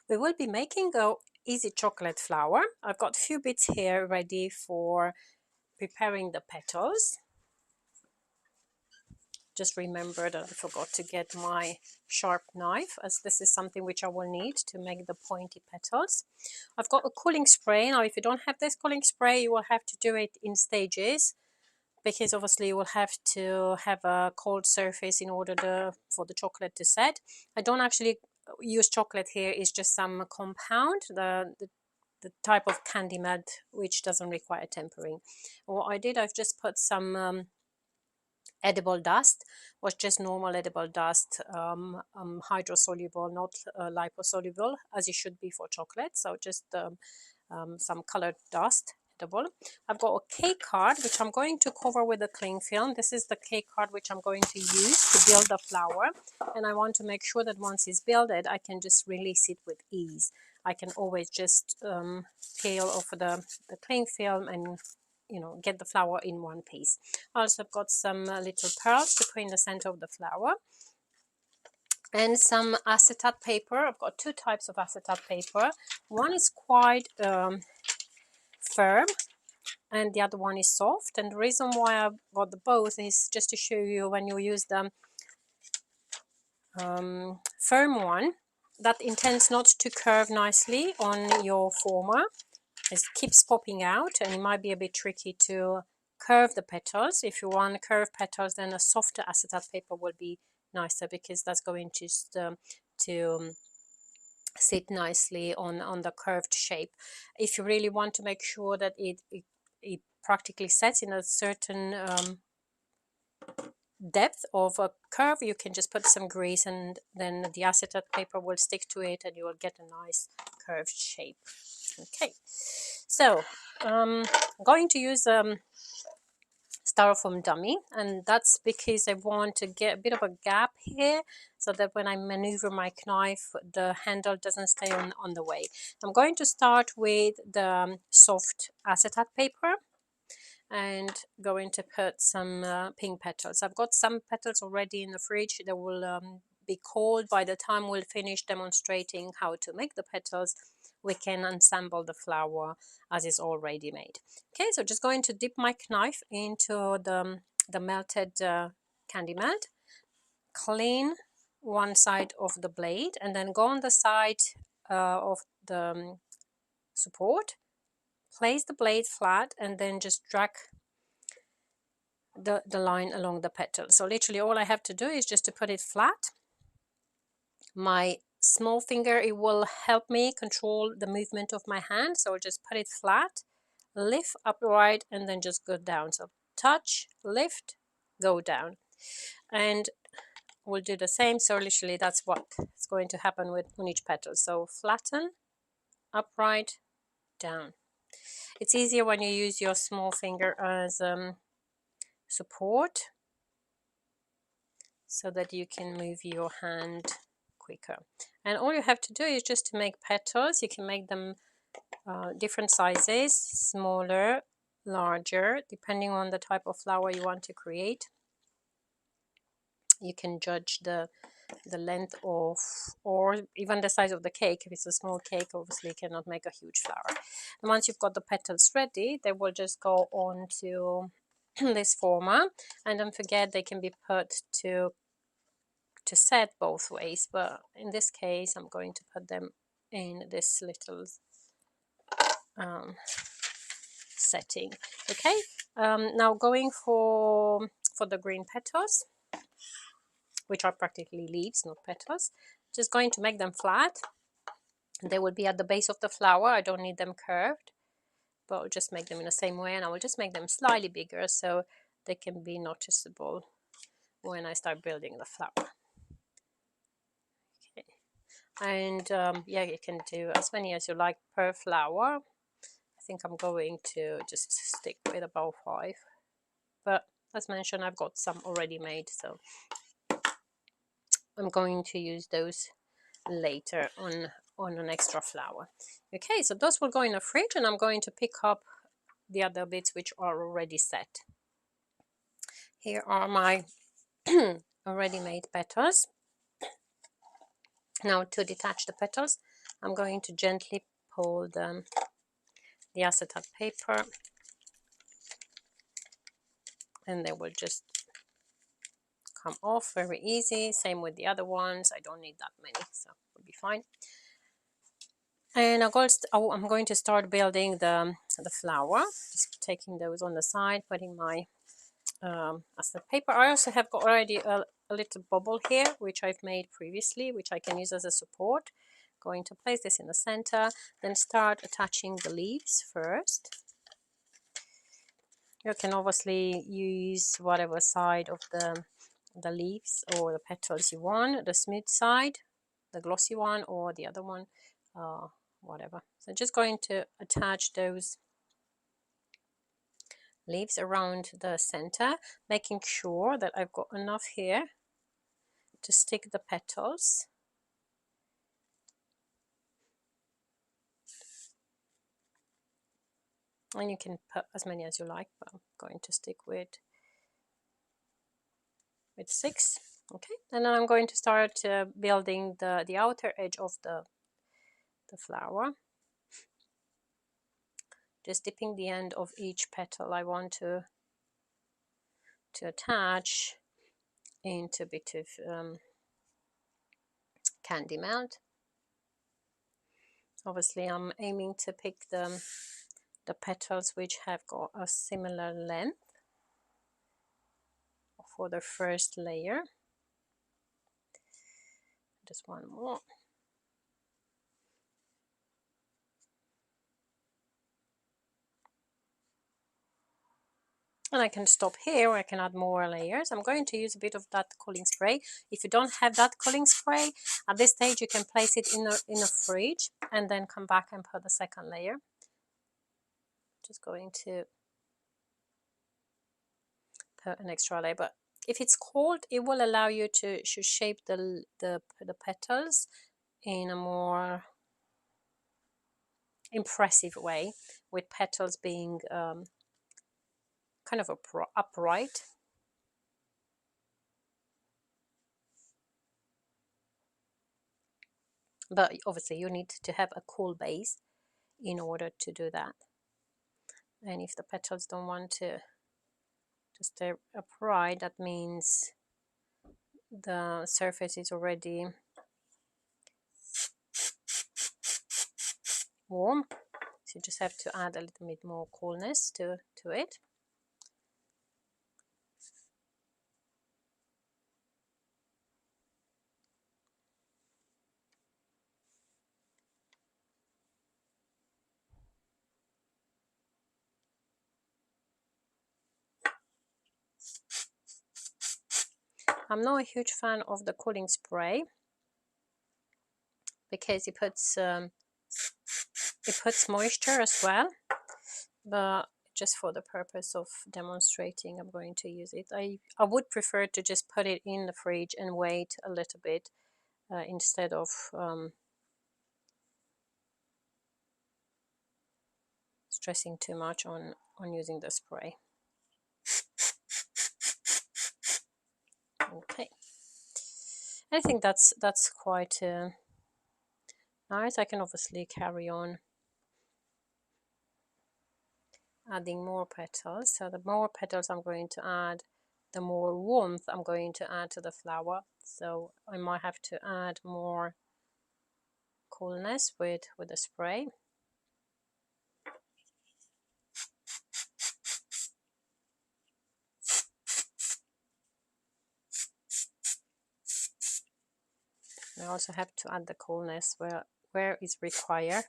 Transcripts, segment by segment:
We will be making a easy chocolate flower. I've got a few bits here ready for preparing the petals. Just remember that I forgot to get my sharp knife, as this is something which I will need to make the pointy petals. I've got a cooling spray. Now if you don't have this cooling spray, you will have to do it in stages, because obviously you will have to have a cold surface in order for the chocolate to set. I don't actually use chocolate here, it's just some compound, the type of candy mud which doesn't require tempering. And what I did, I've just put some edible dust, was just normal edible dust, hydrosoluble, not liposoluble, as it should be for chocolate. So just some colored dust, edible. I've got a cake card which I'm going to cover with a cling film. This is the cake card which I'm going to use to build the flower, and I want to make sure that once it's builded, I can just release it with ease. I can always just peel off the cling film and get the flower in one piece. Also, I've got some little pearls to put in the center of the flower, and some acetate paper. I've got two types of acetate paper. One is quite firm and the other one is soft, and the reason why I've got the both is just to show you, when you use the firm one, that intends not to curve nicely on your former. It keeps popping out and it might be a bit tricky to curve the petals. If you want curved petals, then a softer acetate paper will be nicer, because that's going to sit nicely on the curved shape. If you really want to make sure that it practically sets in a certain depth of a curve, you can just put some grease and then the acetate paper will stick to it and you will get a nice curved shape. Okay, so I'm going to use styrofoam dummy, and that's because I want to get a bit of a gap here so that when I maneuver my knife, the handle doesn't stay on the way. I'm going to start with the soft acetate paper and going to put some pink petals. I've got some petals already in the fridge. They will be cold by the time we'll finish demonstrating how to make the petals. We can assemble the flower as is already made. Okay, so just going to dip my knife into the melted candy melt, clean one side of the blade, and then go on the side of the support, place the blade flat, and then just drag the line along the petal. So literally all I have to do is just to put it flat. My small finger, it will help me control the movement of my hand, so I'll just put it flat, lift upright, and then just go down. So touch, lift, go down, and we'll do the same. So literally that's what's going to happen with on each petal. So flatten, upright, down. It's easier when you use your small finger as support, so that you can move your hand quicker. And all you have to do is just to make petals. You can make them different sizes, smaller, larger, depending on the type of flower you want to create. You can judge the length of, or even the size of the cake. If it's a small cake, obviously you cannot make a huge flower. And once you've got the petals ready, they will just go on to this former, and don't forget they can be put to set both ways, but in this case I'm going to put them in this little setting. Okay, now going for the green petals, which are practically leaves, not petals. Just going to make them flat. They will be at the base of the flower. I don't need them curved, but I'll just make them in the same way, and I will just make them slightly bigger so they can be noticeable when I start building the flower. Okay, and yeah, you can do as many as you like per flower. I think I'm going to just stick with about 5, but as mentioned, I've got some already made, so I'm going to use those later on an extra flower. Okay, so those will go in the fridge, and I'm going to pick up the other bits which are already set. Here are my already made petals. Now to detach the petals, I'm going to gently pull the acetate paper, and they will just come off very easy. Same with the other ones. I don't need that many, so it'll be fine. And I'm going to start building the flower. Just taking those on the side, putting my acetate paper. I also have got already a little bubble here, which I've made previously, which I can use as a support. Going to place this in the center, then start attaching the leaves first. You can obviously use whatever side of the leaves or the petals you want, the smooth side, the glossy one, or the other one, whatever. So just going to attach those leaves around the center, making sure that I've got enough here to stick the petals. And you can put as many as you like, but I'm going to stick with 6. Okay, and then I'm going to start building the outer edge of the flower. Just dipping the end of each petal I want to attach into a bit of candy melt. Obviously I'm aiming to pick the petals which have got a similar length for the first layer. Just one more. And I can stop here, or I can add more layers. I'm going to use a bit of that cooling spray. If you don't have that cooling spray, at this stage you can place it in a fridge and then come back and put the second layer. Just going to put an extra layer, but if it's cold, it will allow you to shape the petals in a more impressive way, with petals being kind of upright. But obviously you need to have a cool base in order to do that. And if the petals don't want to stay upright, that means the surface is already warm. So you just have to add a little bit more coolness to it. I'm not a huge fan of the cooling spray because it puts moisture as well, but just for the purpose of demonstrating, I'm going to use it. I would prefer to just put it in the fridge and wait a little bit instead of stressing too much on using the spray. Okay, I think that's quite nice. I can obviously carry on adding more petals. So the more petals I'm going to add, the more warmth I'm going to add to the flower. So I might have to add more coolness with the spray. I also have to add the coolness where it's required.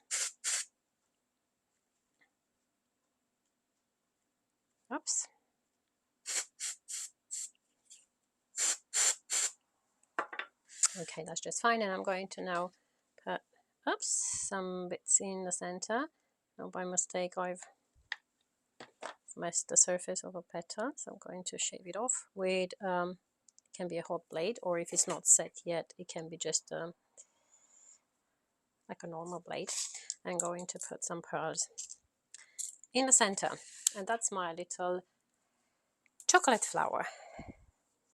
Oops. Okay, that's just fine. And I'm going to now put some bits in the center. Now by mistake I've messed the surface of a petal, so I'm going to shave it off with can be a hot blade, or if it's not set yet, it can be just like a normal blade. I'm going to put some pearls in the center, and that's my little chocolate flower.